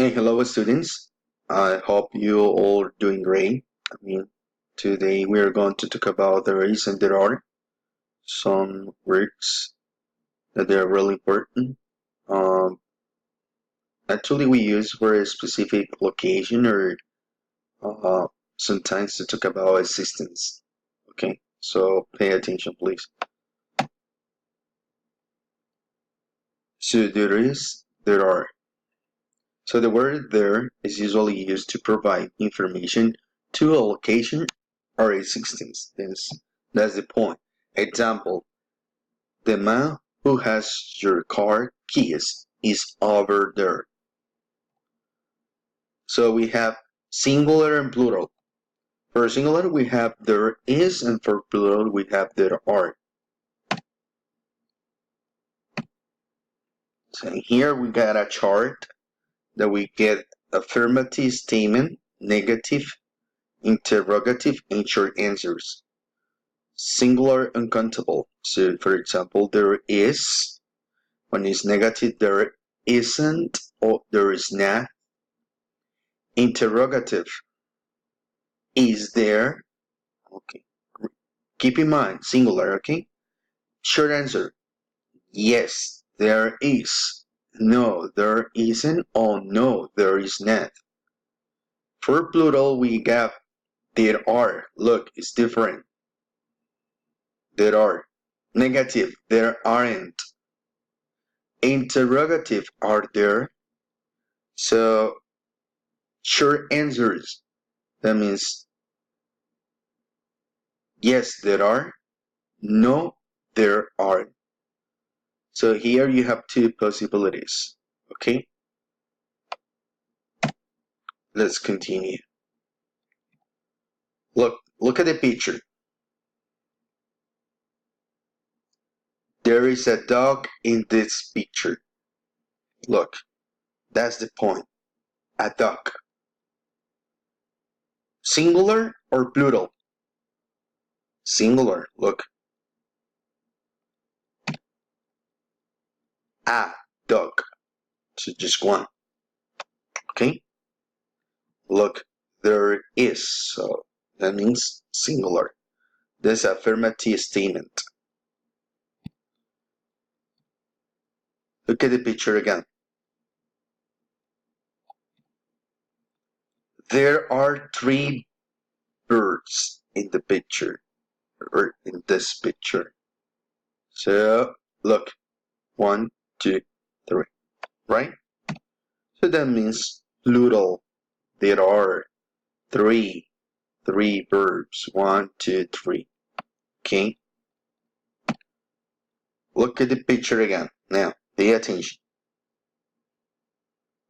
Hey, hello students. I hope you all doing great. Today we are going to talk about there is and there are some words that they are really important. Um, Actually, we use for a specific location or uh, sometimes to talk about assistance. Okay, so pay attention, please. So there is, there are. So the word there is usually used to provide information to a location or a existence. That's the point. Example, the man who has your car keys is over there. So we have singular and plural. For singular we have there is, and for plural we have there are. So here we got a chart that we get affirmative statement, negative, interrogative, and short answers. Singular, uncountable. So for example, there is, when it's negative, there isn't or there is not. Interrogative, is there? Okay. Keep in mind, singular, okay? Short answer, yes, there is. No, there isn't. Oh, no, there is not. For plural, we got there are. Look, it's different. There are. Negative, there aren't. Interrogative, are there? So, short answers. That means yes, there are. No, there aren't. So here you have two possibilities. Okay, let's continue. Look at the picture. There is a dog in this picture. Look, that's the point. A dog. Singular or plural? Singular. Look. A dog. So just one. Okay? Look, there is. So that means singular. This affirmative statement. Look at the picture again. There are three birds in the picture, or in this picture. So look, 1, 2, 3, right? So that means plural. There are three birds. 1, 2, 3. Okay. Look at the picture again. Now, pay attention.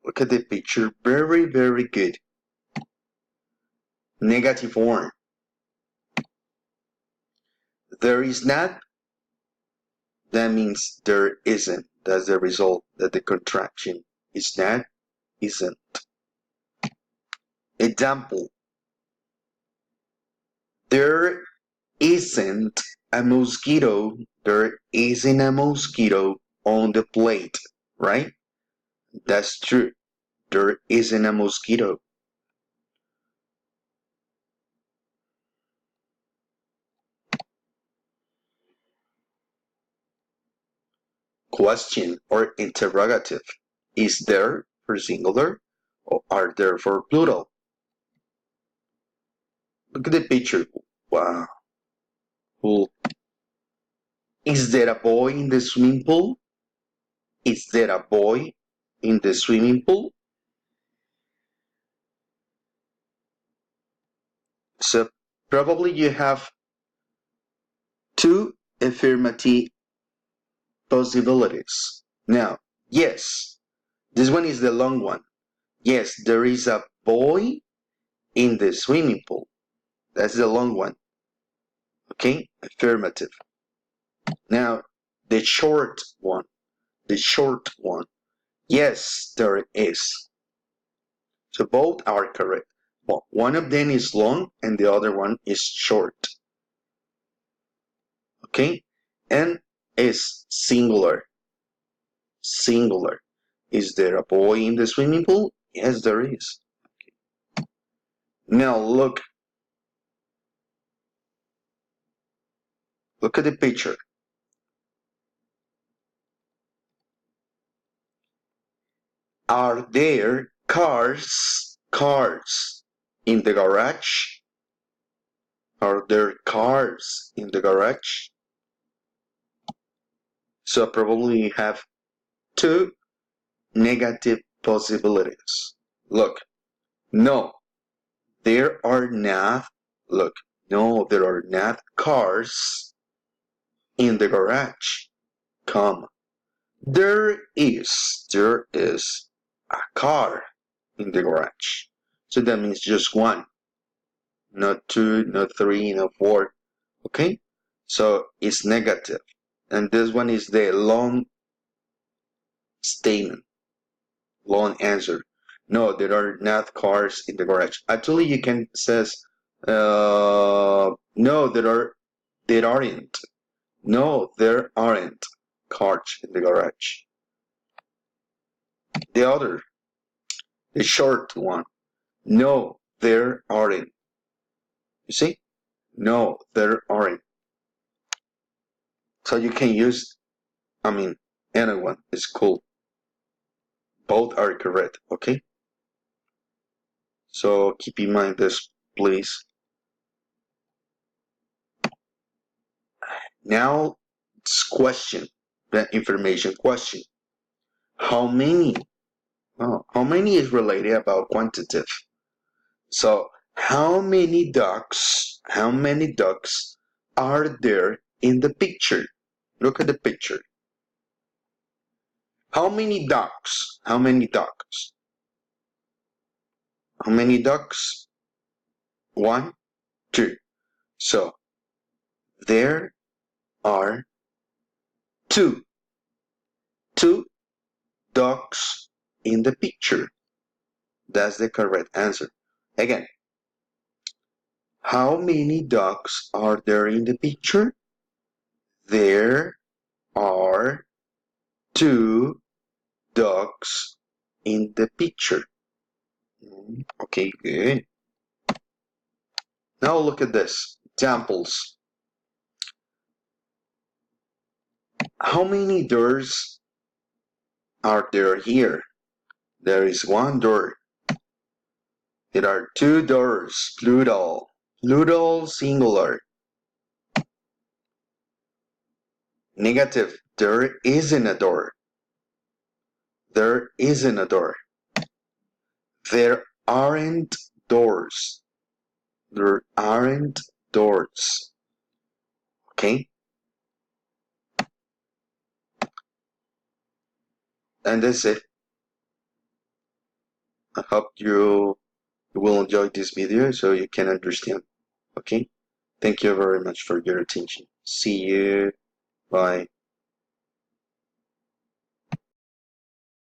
Look at the picture. Very, very good. Negative form. There is not. That means there isn't. That's the result. That the contraction is not, isn't. Example. There isn't a mosquito. There isn't a mosquito on the plate, right? That's true. There isn't a mosquito. Question or interrogative. Is there for singular or are there for plural? Look at the picture. Wow. Cool. Is there a boy in the swimming pool? Is there a boy in the swimming pool? So probably you have two affirmative possibilities. Now, yes, this one is the long one. Yes, there is a boy in the swimming pool. That's the long one. Okay, affirmative. Now, the short one. The short one. Yes, there is. So both are correct. Well, one of them is long and the other one is short. Okay, and is singular. Singular. Is there a boy in the swimming pool? Yes, there is. Now look at the picture. Are there cars in the garage? Are there cars in the garage? So probably you have two negative possibilities. Look, no, there are not, look, no, there are not cars in the garage. Come. There is a car in the garage. So that means just one, not two, not three, not four. Okay? So it's negative. And this one is the long statement, long answer. No, there are not cars in the garage. Actually, you can says, no, there aren't. No, there aren't cars in the garage. The other, the short one. No, there aren't. You see? No, there aren't. So you can use, anyone is cool. Both are correct, okay? So keep in mind this, please. Now, it's question, the information question. How many? Oh, how many is related about quantitative. So, how many ducks are there in the picture? Look at the picture. How many ducks? How many ducks? How many ducks? 1, 2. So, there are two ducks in the picture. That's the correct answer. Again, how many ducks are there in the picture? There are two ducks in the picture. Okay, good. Now look at this. Examples. How many doors are there here? There is one door. There are two doors. Plural. Plural singular. Negative. There isn't a door. There isn't a door. There aren't doors. There aren't doors. Okay? And that's it. I hope you will enjoy this video so you can understand. Okay? Thank you very much for your attention. See you. Bye.